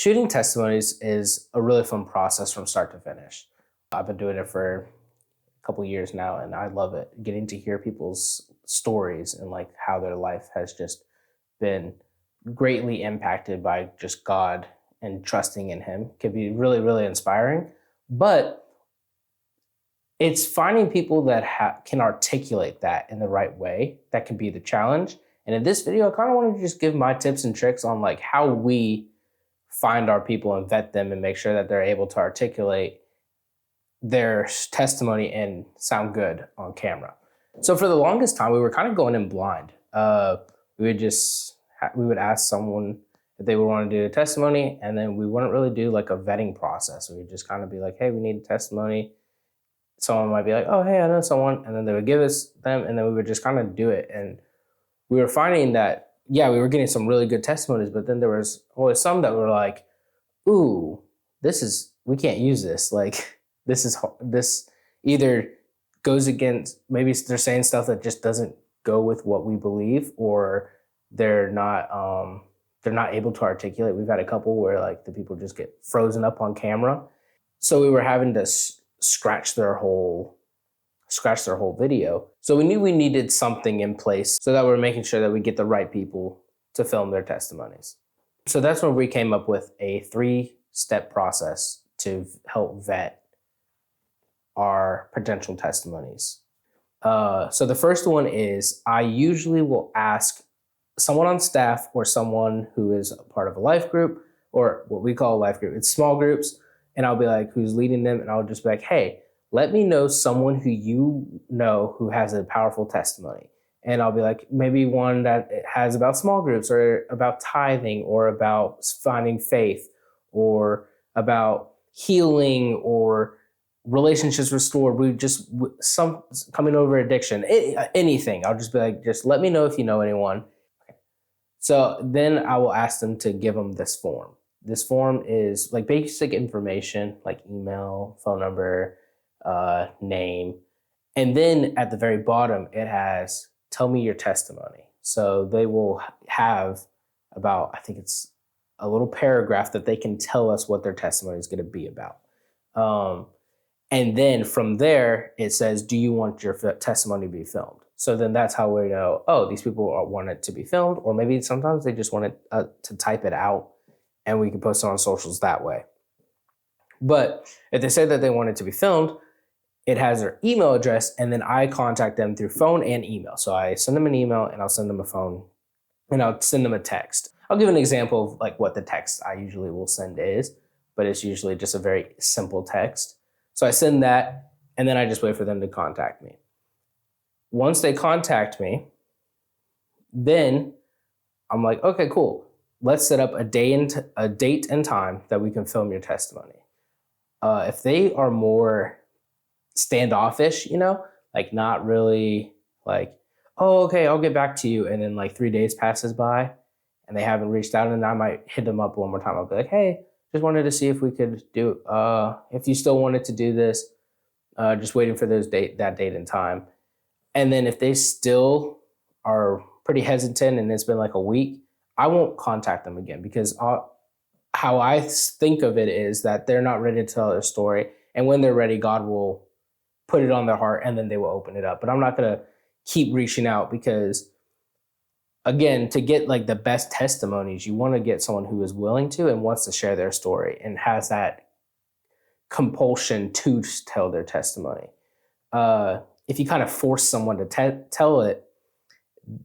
Shooting testimonies is a really fun process from start to finish. I've been doing it for a couple years now, and I love it. Getting to hear people's stories and like how their life has just been greatly impacted by just God and trusting in Him can be really, really inspiring. But it's finding people that can articulate that in the right way that can be the challenge. And in this video, I kind of want to just give my tips and tricks on like how we find our people and vet them and make sure that they're able to articulate their testimony and sound good on camera. So for the longest time, we were kind of going in blind. We would ask someone if they would want to do a testimony, and then we wouldn't really do like a vetting process. We would just kind of be like, hey, we need a testimony. Someone might be like, oh, hey, I know someone. And then they would give us them, and then we would just kind of do it. And we were finding that, yeah, we were getting some really good testimonies, but then there was always some that were like, ooh, we can't use this. Like, this either goes against, maybe they're saying stuff that just doesn't go with what we believe, or they're not able to articulate. We've had a couple where like the people just get frozen up on camera. So we were having to scratch their whole video. So we knew we needed something in place so that we're making sure that we get the right people to film their testimonies. So that's when we came up with a 3-step process to help vet our potential testimonies. So the first one is I usually will ask someone on staff or someone who is a part of a life group, or what we call a life group. It's small groups, and I'll be like, who's leading them? And I'll just be like, hey, let me know someone who you know who has a powerful testimony. And I'll be like, maybe one that has about small groups or about tithing or about finding faith or about healing or relationships restored. Some coming over addiction, anything. I'll just be like, just let me know if you know anyone. So then I will ask them to give them this form. This form is like basic information, like email, phone number, name. And then at the very bottom, it has, tell me your testimony. So they will have about, I think it's a little paragraph that they can tell us what their testimony is going to be about. And then from there, it says, do you want your testimony to be filmed? So then that's how we know, oh, these people want it to be filmed, or maybe sometimes they just want it to type it out and we can post it on socials that way. But if they say that they want it to be filmed, it has their email address, and then I contact them through phone and email. So I send them an email, and I'll send them a phone, and I'll send them a text. I'll give an example of like what the text I usually will send is, but it's usually just a very simple text. So I send that, and then I just wait for them to contact me. Once they contact me, then I'm like, okay, cool. Let's set up a date and time that we can film your testimony. If they are more standoffish, like not really like, oh, okay, I'll get back to you. And then like 3 days passes by and they haven't reached out, and I might hit them up one more time. I'll be like, hey, just wanted to see if we could do, if you still wanted to do this, just waiting for that date and time. And then if they still are pretty hesitant and it's been like a week, I won't contact them again, because how I think of it is that they're not ready to tell their story. And when they're ready, God will put it on their heart and then they will open it up. But I'm not going to keep reaching out, because again, to get like the best testimonies, you want to get someone who is willing to and wants to share their story and has that compulsion to tell their testimony. If you kind of force someone to tell it,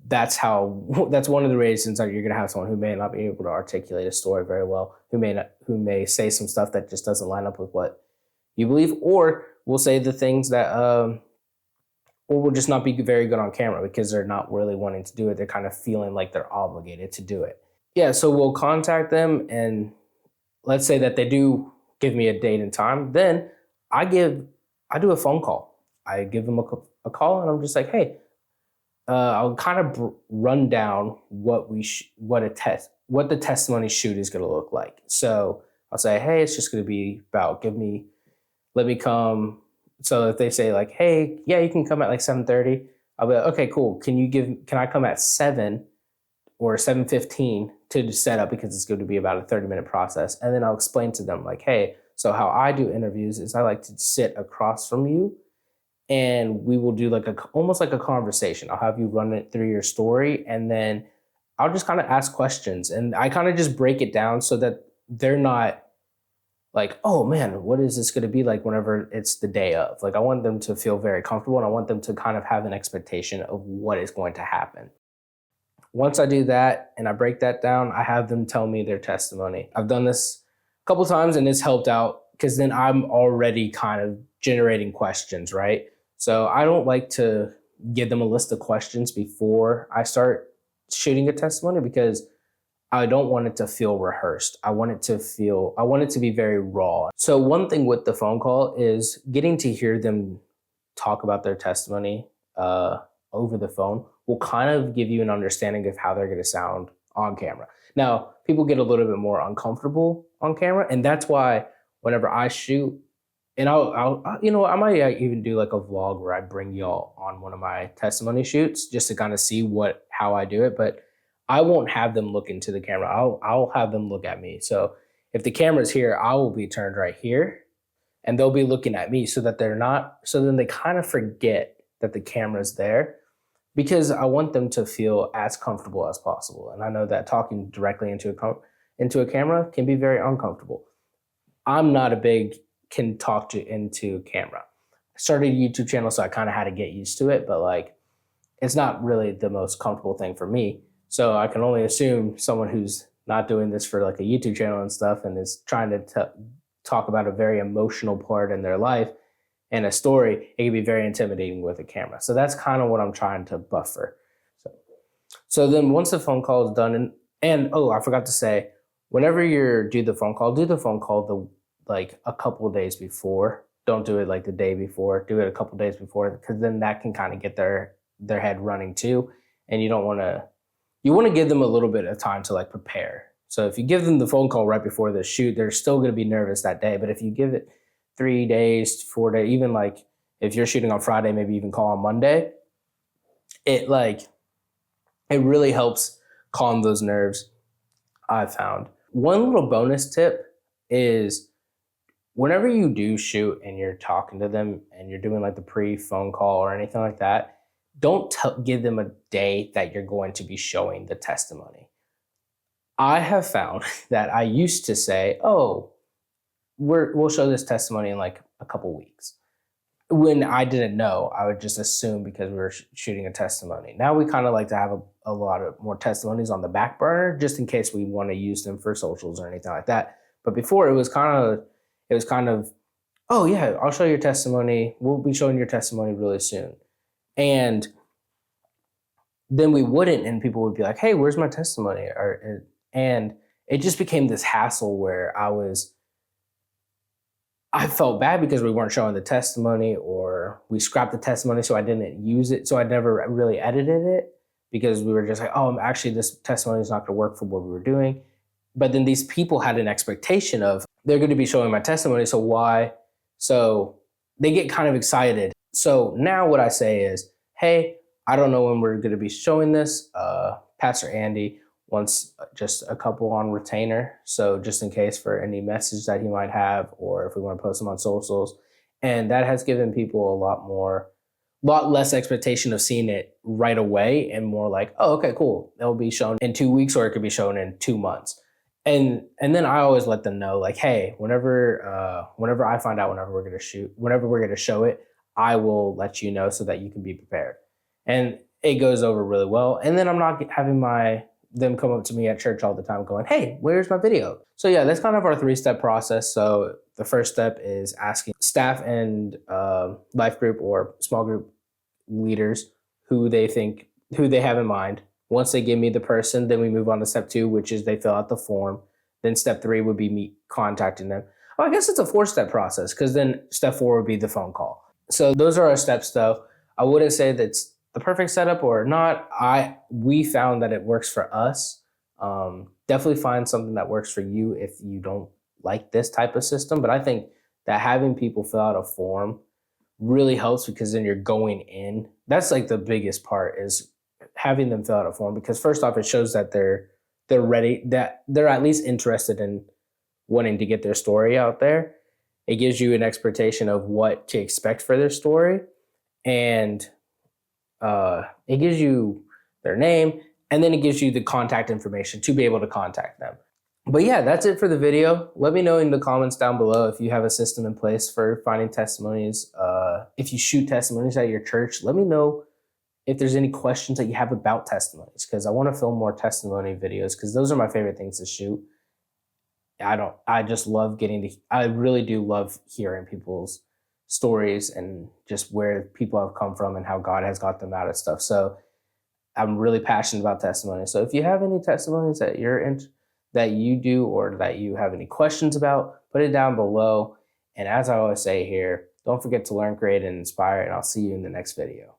that's one of the reasons that you're going to have someone who may not be able to articulate a story very well, who may say some stuff that just doesn't line up with what you believe, or will say the things that, or will just not be very good on camera because they're not really wanting to do it. They're kind of feeling like they're obligated to do it. Yeah, so we'll contact them, and let's say that they do give me a date and time. Then I do a phone call. I give them a call, and I'm just like, hey, I'll kind of run down what the testimony shoot is going to look like. So I'll say, hey, it's just going to be about let me come. So if they say like, hey, yeah, you can come at like 7:30, I'll be like, okay, cool. Can I come at 7 or 7:15 to set up because it's going to be about a 30-minute process. And then I'll explain to them like, hey, so how I do interviews is I like to sit across from you and we will do like almost like a conversation. I'll have you run it through your story and then I'll just kind of ask questions and I kind of just break it down so that they're not like, oh man, what is this going to be like whenever it's the day of? Like I want them to feel very comfortable and I want them to kind of have an expectation of what is going to happen. Once I do that and I break that down, I have them tell me their testimony. I've done this a couple times and it's helped out because then I'm already kind of generating questions, right? So I don't like to give them a list of questions before I start shooting a testimony because I don't want it to feel rehearsed. I want it to be very raw. So one thing with the phone call is getting to hear them talk about their testimony over the phone will kind of give you an understanding of how they're going to sound on camera. Now, people get a little bit more uncomfortable on camera, and that's why whenever I shoot, and I might even do like a vlog where I bring y'all on one of my testimony shoots just to kind of see how I do it, but I won't have them look into the camera. I'll have them look at me. So if the camera's here, I will be turned right here, and they'll be looking at me so then they kind of forget that the camera's there, because I want them to feel as comfortable as possible. And I know that talking directly into a camera can be very uncomfortable. I'm not a big can talk into camera. I started a YouTube channel, so I kind of had to get used to it, but like it's not really the most comfortable thing for me. So I can only assume someone who's not doing this for like a YouTube channel and stuff and is trying to talk about a very emotional part in their life and a story, it can be very intimidating with a camera. So that's kind of what I'm trying to buffer. So then once the phone call is done, and I forgot to say, whenever you do the phone call like a couple of days before. Don't do it like the day before. Do it a couple of days before, because then that can kind of get their head running too. And you want to give them a little bit of time to like prepare. So if you give them the phone call right before the shoot, they're still going to be nervous that day. But if you give it 3 days, 4 days, even like if you're shooting on Friday, maybe even call on Monday, it really helps calm those nerves, I've found. One little bonus tip is whenever you do shoot and you're talking to them and you're doing like the pre-phone call or anything like that, don't give them a day that you're going to be showing the testimony. I have found that I used to say, we'll show this testimony in like a couple weeks. When I didn't know, I would just assume because we were shooting a testimony. Now we kind of like to have a lot of more testimonies on the back burner just in case we want to use them for socials or anything like that. But before it was kind of, oh yeah, I'll show your testimony. We'll be showing your testimony really soon. And then we wouldn't, and people would be like, hey, where's my testimony? And it just became this hassle where I felt bad because we weren't showing the testimony, or we scrapped the testimony so I didn't use it. So I never really edited it because we were just like, actually this testimony is not going to work for what we were doing. But then these people had an expectation of they're going to be showing my testimony. So why? So they get kind of excited. So now what I say is, hey, I don't know when we're going to be showing this. Pastor Andy wants just a couple on retainer. So just in case for any message that he might have, or if we want to post them on socials. And that has given people a lot less expectation of seeing it right away, and more like, oh, okay, cool. It'll be shown in 2 weeks, or it could be shown in 2 months. And then I always let them know, like, hey, whenever I find out whenever we're going to show it, I will let you know so that you can be prepared. And it goes over really well. And then I'm not having them come up to me at church all the time going, hey, where's my video? So yeah, that's kind of our 3-step process. So the first step is asking staff and life group or small group leaders who they have in mind. Once they give me the person, then we move on to step 2, which is they fill out the form. Then step 3 would be me contacting them. I guess it's a 4-step process, because then step 4 would be the phone call. So those are our steps though. I wouldn't say that's the perfect setup or not. We found that it works for us. Definitely find something that works for you if you don't like this type of system. But I think that having people fill out a form really helps, because then you're going in. That's like the biggest part, is having them fill out a form, because first off, it shows that they're ready, that they're at least interested in wanting to get their story out there. It gives you an expectation of what to expect for their story, and it gives you their name, and then it gives you the contact information to be able to contact them. But yeah, that's it for the video. Let me know in the comments down below if you have a system in place for finding testimonies. If you shoot testimonies at your church, let me know if there's any questions that you have about testimonies, because I want to film more testimony videos, because those are my favorite things to shoot. I just love I really do love hearing people's stories and just where people have come from and how God has got them out of stuff. So I'm really passionate about testimonies. So if you have any testimonies that that you do, or that you have any questions about, put it down below. And as I always say here, don't forget to learn, create, and inspire, and I'll see you in the next video.